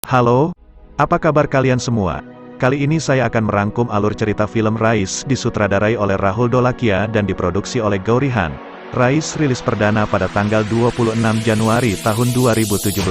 Halo, apa kabar kalian semua? Kali ini saya akan merangkum alur cerita film Rais disutradarai oleh Rahul Dholakia dan diproduksi oleh Gaurihan. Rais rilis perdana pada tanggal 26 Januari tahun 2017.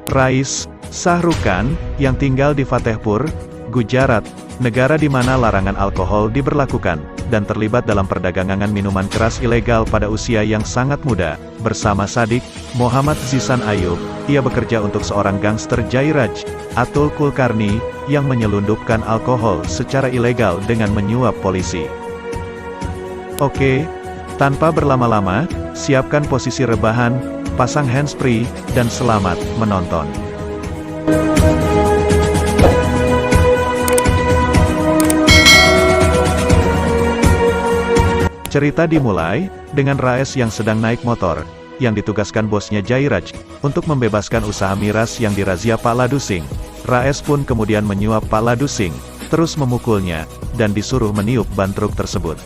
Rais, Shah Rukh Khan, yang tinggal di Fatehpur, Gujarat, negara di mana larangan alkohol diberlakukan, dan terlibat dalam perdagangan minuman keras ilegal pada usia yang sangat muda, bersama Sadik, Muhammad Zisan Ayub, ia bekerja untuk seorang gangster Jairaj, Atul Kulkarni, yang menyelundupkan alkohol secara ilegal dengan menyuap polisi. Oke, tanpa berlama-lama, siapkan posisi rebahan, pasang handsfree, dan selamat menonton. Cerita dimulai dengan Rais yang sedang naik motor, yang ditugaskan bosnya Jairaj untuk membebaskan usaha miras yang dirazia Pak Ladu Singh. Rais pun kemudian menyuap Pak Ladu Singh, terus memukulnya, dan disuruh meniup ban truk tersebut.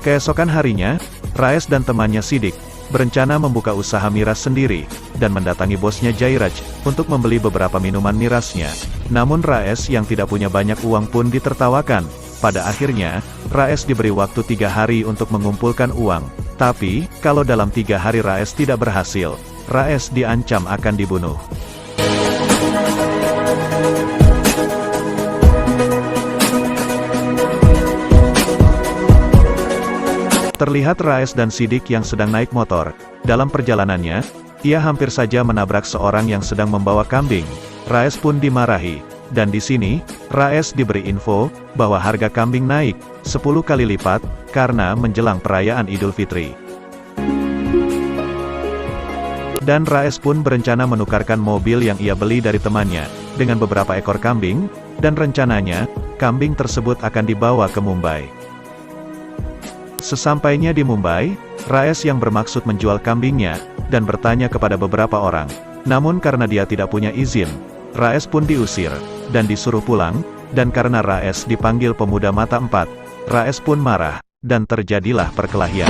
Keesokan harinya, Rais dan temannya Sidik berencana membuka usaha miras sendiri, dan mendatangi bosnya Jairaj untuk membeli beberapa minuman mirasnya. Namun Rais yang tidak punya banyak uang pun ditertawakan. Pada akhirnya, Rais diberi waktu 3 hari untuk mengumpulkan uang. Tapi, kalau dalam 3 hari Rais tidak berhasil, Rais diancam akan dibunuh. Terlihat Rais dan Sidik yang sedang naik motor. Dalam perjalanannya, ia hampir saja menabrak seorang yang sedang membawa kambing. Rais pun dimarahi. Dan di sini, Rais diberi info bahwa harga kambing naik 10 kali lipat karena menjelang perayaan Idul Fitri. Dan Rais pun berencana menukarkan mobil yang ia beli dari temannya dengan beberapa ekor kambing, dan rencananya kambing tersebut akan dibawa ke Mumbai. Sesampainya di Mumbai, Rais yang bermaksud menjual kambingnya dan bertanya kepada beberapa orang. Namun karena dia tidak punya izin, Rais pun diusir dan disuruh pulang, dan karena Rais dipanggil pemuda mata empat, Rais pun marah, dan terjadilah perkelahian.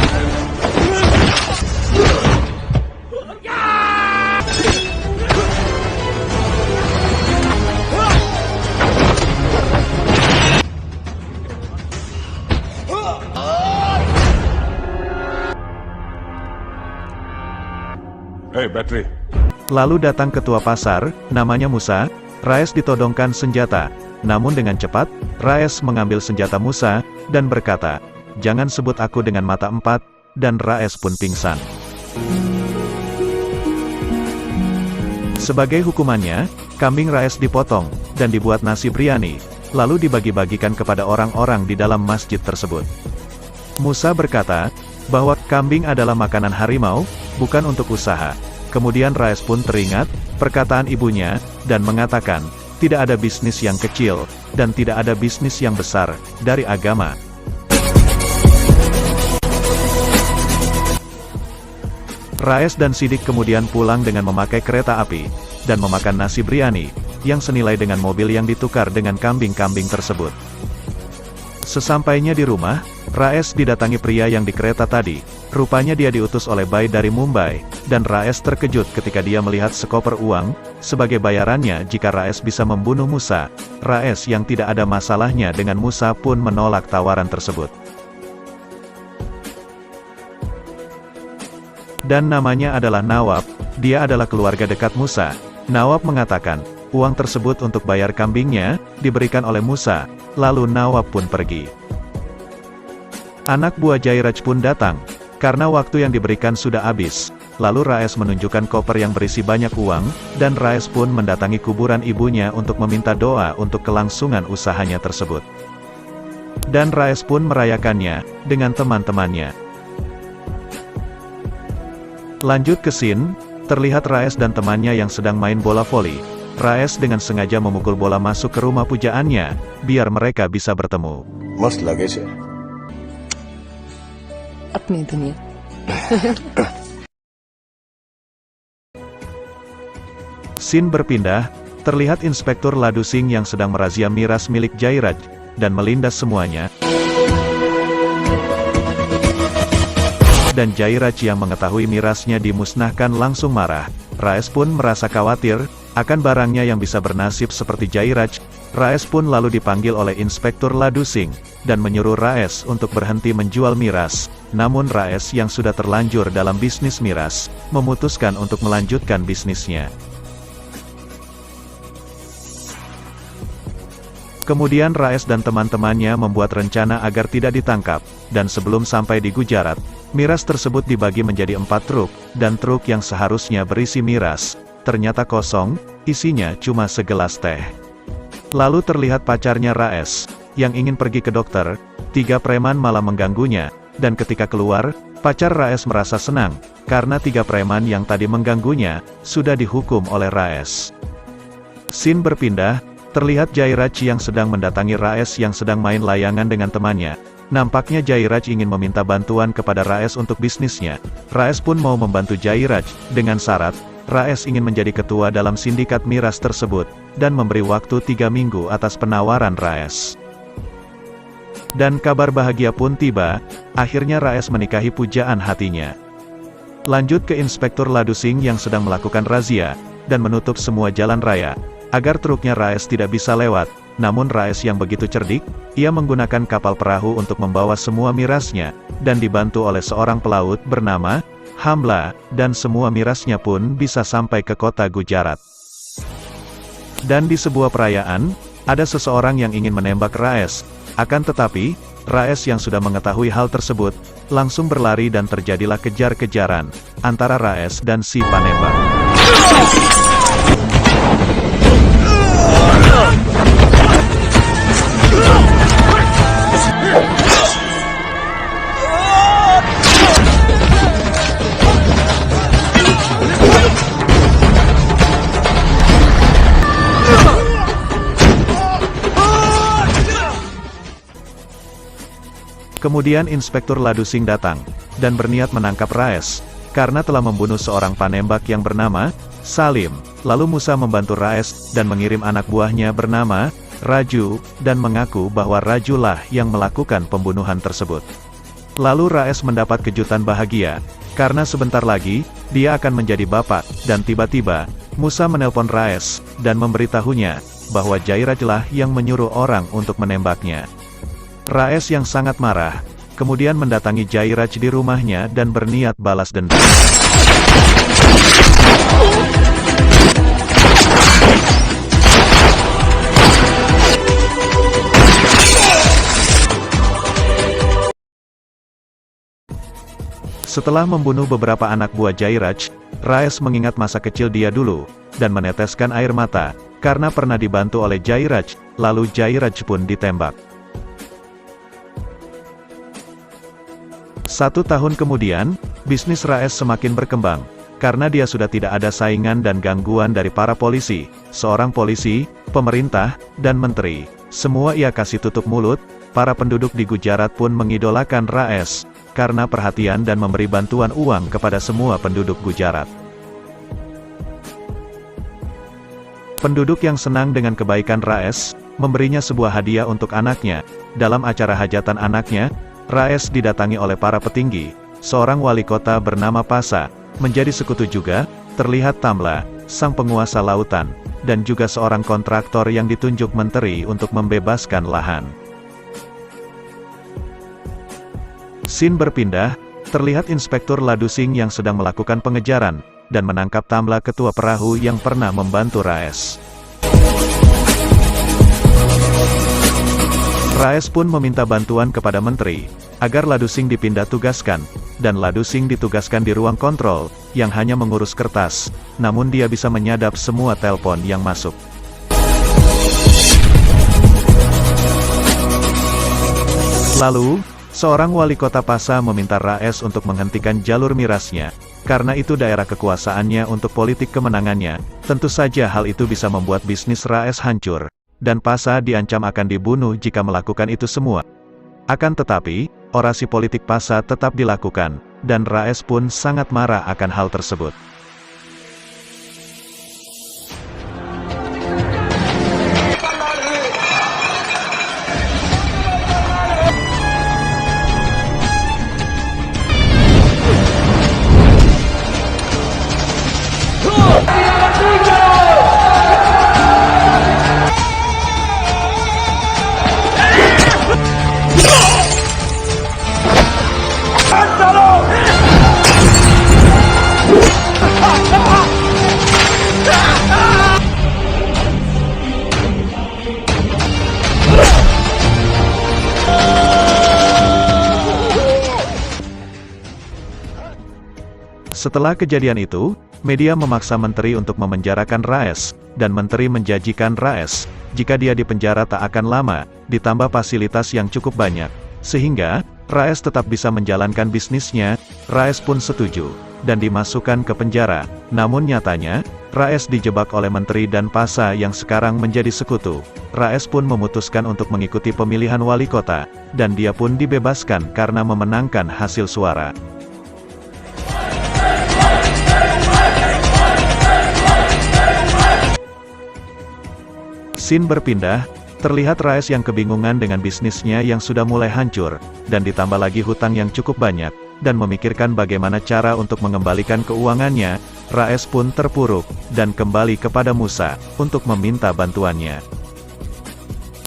Hei, Battery. Lalu datang ketua pasar, namanya Musa. Rais ditodongkan senjata. Namun dengan cepat, Rais mengambil senjata Musa, dan berkata, "Jangan sebut aku dengan mata empat," dan Rais pun pingsan. Sebagai hukumannya, kambing Rais dipotong, dan dibuat nasi biryani, lalu dibagi-bagikan kepada orang-orang di dalam masjid tersebut. Musa berkata, bahwa kambing adalah makanan harimau, bukan untuk usaha. Kemudian Rais pun teringat perkataan ibunya, dan mengatakan, tidak ada bisnis yang kecil, dan tidak ada bisnis yang besar, dari agama. Rais dan Sidik kemudian pulang dengan memakai kereta api, dan memakan nasi biryani, yang senilai dengan mobil yang ditukar dengan kambing-kambing tersebut. Sesampainya di rumah, Rais didatangi pria yang di kereta tadi. Rupanya dia diutus oleh Bai dari Mumbai, dan Rais terkejut ketika dia melihat sekoper uang, sebagai bayarannya jika Rais bisa membunuh Musa. Rais yang tidak ada masalahnya dengan Musa pun menolak tawaran tersebut. Dan namanya adalah Nawab, dia adalah keluarga dekat Musa. Nawab mengatakan, uang tersebut untuk bayar kambingnya, diberikan oleh Musa, lalu Nawab pun pergi. Anak buah Jairaj pun datang, karena waktu yang diberikan sudah habis. Lalu Rais menunjukkan koper yang berisi banyak uang, dan Rais pun mendatangi kuburan ibunya untuk meminta doa untuk kelangsungan usahanya tersebut. Dan Rais pun merayakannya, dengan teman-temannya. Lanjut ke scene, terlihat Rais dan temannya yang sedang main bola voli. Rais dengan sengaja memukul bola masuk ke rumah pujaannya, biar mereka bisa bertemu. Must lage છે. अपनी दुनिया। Scene berpindah, terlihat Inspektur Ladu Singh yang sedang merazia miras milik Jairaj, dan melindas semuanya. dan Jairaj yang mengetahui mirasnya dimusnahkan langsung marah. Raes pun merasa khawatir akan barangnya yang bisa bernasib seperti Jairaj. Raes pun lalu dipanggil oleh Inspektur Ladu Singh, dan menyuruh Raes untuk berhenti menjual miras. Namun Raes yang sudah terlanjur dalam bisnis miras, memutuskan untuk melanjutkan bisnisnya. Kemudian Raes dan teman-temannya membuat rencana agar tidak ditangkap, dan sebelum sampai di Gujarat, miras tersebut dibagi menjadi 4 truk, dan truk yang seharusnya berisi miras, ternyata kosong, isinya cuma segelas teh. Lalu terlihat pacarnya Raes, yang ingin pergi ke dokter, 3 preman malah mengganggunya, dan ketika keluar, pacar Raes merasa senang, karena 3 preman yang tadi mengganggunya, sudah dihukum oleh Raes. Scene berpindah, terlihat Jairaj yang sedang mendatangi Raes yang sedang main layangan dengan temannya. Nampaknya Jairaj ingin meminta bantuan kepada Raes untuk bisnisnya. Raes pun mau membantu Jairaj, dengan syarat, Raes ingin menjadi ketua dalam sindikat miras tersebut, dan memberi waktu 3 minggu atas penawaran Raes. Dan kabar bahagia pun tiba, akhirnya Raes menikahi pujaan hatinya. Lanjut ke Inspektur Ladu Singh yang sedang melakukan razia, dan menutup semua jalan raya, agar truknya Raes tidak bisa lewat. Namun Raes yang begitu cerdik, ia menggunakan kapal perahu untuk membawa semua mirasnya, dan dibantu oleh seorang pelaut bernama Hamla, dan semua mirasnya pun bisa sampai ke kota Gujarat. Dan di sebuah perayaan, ada seseorang yang ingin menembak Raes. Akan tetapi, Raes yang sudah mengetahui hal tersebut, langsung berlari dan terjadilah kejar-kejaran antara Raes dan si penembak. Kemudian Inspektur Ladu Singh datang, dan berniat menangkap Raes, karena telah membunuh seorang penembak yang bernama Salim. Lalu Musa membantu Raes, dan mengirim anak buahnya bernama Raju, dan mengaku bahwa Rajulah yang melakukan pembunuhan tersebut. Lalu Raes mendapat kejutan bahagia, karena sebentar lagi, dia akan menjadi bapak, dan tiba-tiba, Musa menelpon Raes, dan memberitahunya, bahwa Jairajlah yang menyuruh orang untuk menembaknya. Raes yang sangat marah, kemudian mendatangi Jairaj di rumahnya dan berniat balas dendam. Setelah membunuh beberapa anak buah Jairaj, Raes mengingat masa kecil dia dulu, dan meneteskan air mata, karena pernah dibantu oleh Jairaj, lalu Jairaj pun ditembak. 1 tahun kemudian, bisnis Raes semakin berkembang, karena dia sudah tidak ada saingan dan gangguan dari para polisi, seorang polisi, pemerintah, dan menteri. Semua ia kasih tutup mulut. Para penduduk di Gujarat pun mengidolakan Raes, karena perhatian dan memberi bantuan uang kepada semua penduduk Gujarat. Penduduk yang senang dengan kebaikan Raes, memberinya sebuah hadiah untuk anaknya. Dalam acara hajatan anaknya, Raes didatangi oleh para petinggi. Seorang wali kota bernama Pasa, menjadi sekutu juga, terlihat Tamla, sang penguasa lautan, dan juga seorang kontraktor yang ditunjuk menteri untuk membebaskan lahan. Scene berpindah, terlihat Inspektur Ladu Singh yang sedang melakukan pengejaran, dan menangkap Tamla ketua perahu yang pernah membantu Raes. Raes pun meminta bantuan kepada menteri, agar Ladu Singh dipindah tugaskan, dan Ladu Singh ditugaskan di ruang kontrol, yang hanya mengurus kertas, namun dia bisa menyadap semua telepon yang masuk. Lalu, seorang wali kota Pasa meminta Raes untuk menghentikan jalur mirasnya, karena itu daerah kekuasaannya untuk politik kemenangannya. Tentu saja hal itu bisa membuat bisnis Raes hancur, dan Pasa diancam akan dibunuh jika melakukan itu semua. Akan tetapi, orasi politik Pasa tetap dilakukan, dan Raes pun sangat marah akan hal tersebut. Setelah kejadian itu, media memaksa menteri untuk memenjarakan Raes, dan menteri menjanjikan Raes, jika dia dipenjara tak akan lama, ditambah fasilitas yang cukup banyak, sehingga Raes tetap bisa menjalankan bisnisnya. Raes pun setuju, dan dimasukkan ke penjara. Namun nyatanya, Raes dijebak oleh menteri dan Pasa yang sekarang menjadi sekutu. Raes pun memutuskan untuk mengikuti pemilihan wali kota, dan dia pun dibebaskan karena memenangkan hasil suara. Scene berpindah, terlihat Raes yang kebingungan dengan bisnisnya yang sudah mulai hancur, dan ditambah lagi hutang yang cukup banyak, dan memikirkan bagaimana cara untuk mengembalikan keuangannya. Raes pun terpuruk, dan kembali kepada Musa, untuk meminta bantuannya.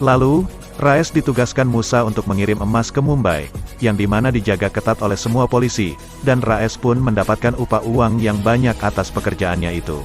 Lalu, Raes ditugaskan Musa untuk mengirim emas ke Mumbai, yang dimana dijaga ketat oleh semua polisi, dan Raes pun mendapatkan upah uang yang banyak atas pekerjaannya itu.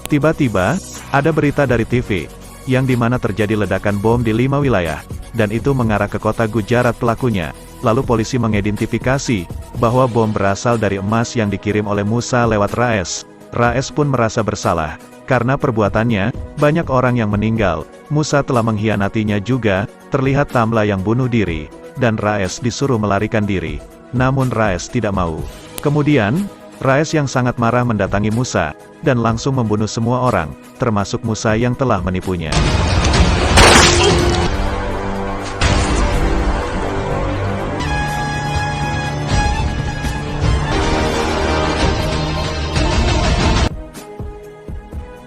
Tiba-tiba, ada berita dari TV, yang dimana terjadi ledakan bom di 5 wilayah, dan itu mengarah ke kota Gujarat pelakunya. Lalu polisi mengidentifikasi, bahwa bom berasal dari emas yang dikirim oleh Musa lewat Raes. Raes pun merasa bersalah, karena perbuatannya, banyak orang yang meninggal. Musa telah mengkhianatinya juga, terlihat Tamla yang bunuh diri, dan Raes disuruh melarikan diri. Namun Raes tidak mau. Kemudian, Raes yang sangat marah mendatangi Musa, dan langsung membunuh semua orang, termasuk Musa yang telah menipunya.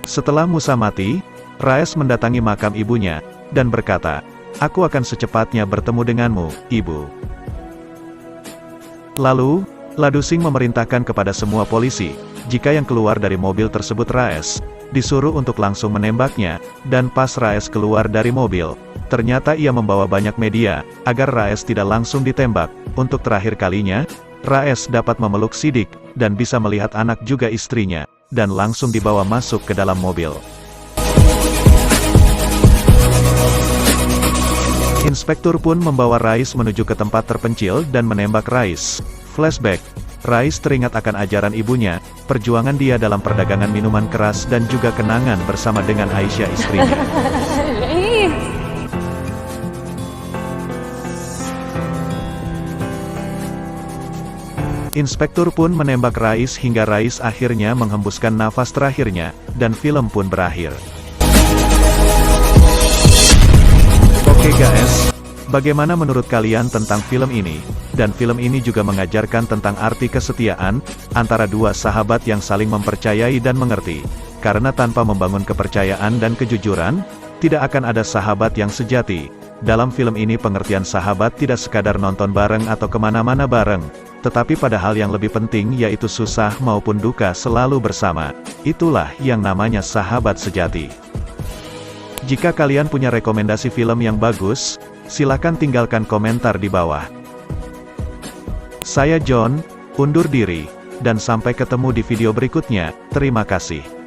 Setelah Musa mati, Raes mendatangi makam ibunya, dan berkata, "Aku akan secepatnya bertemu denganmu, ibu." Lalu, Ladusing memerintahkan kepada semua polisi, jika yang keluar dari mobil tersebut Raes, disuruh untuk langsung menembaknya, dan pas Raes keluar dari mobil, ternyata ia membawa banyak media, agar Raes tidak langsung ditembak. Untuk terakhir kalinya, Raes dapat memeluk Sidik, dan bisa melihat anak juga istrinya, dan langsung dibawa masuk ke dalam mobil. Inspektur pun membawa Rais menuju ke tempat terpencil dan menembak Rais. Flashback, Rais teringat akan ajaran ibunya, perjuangan dia dalam perdagangan minuman keras dan juga kenangan bersama dengan Aisyah istrinya. Inspektur pun menembak Rais hingga Rais akhirnya menghembuskan nafas terakhirnya, dan film pun berakhir. Oke guys, bagaimana menurut kalian tentang film ini? Dan film ini juga mengajarkan tentang arti kesetiaan, antara dua sahabat yang saling mempercayai dan mengerti. Karena tanpa membangun kepercayaan dan kejujuran, tidak akan ada sahabat yang sejati. Dalam film ini pengertian sahabat tidak sekadar nonton bareng atau kemana-mana bareng, tetapi pada hal yang lebih penting yaitu susah maupun duka selalu bersama. Itulah yang namanya sahabat sejati. Jika kalian punya rekomendasi film yang bagus, silakan tinggalkan komentar di bawah. Saya John, undur diri, dan sampai ketemu di video berikutnya. Terima kasih.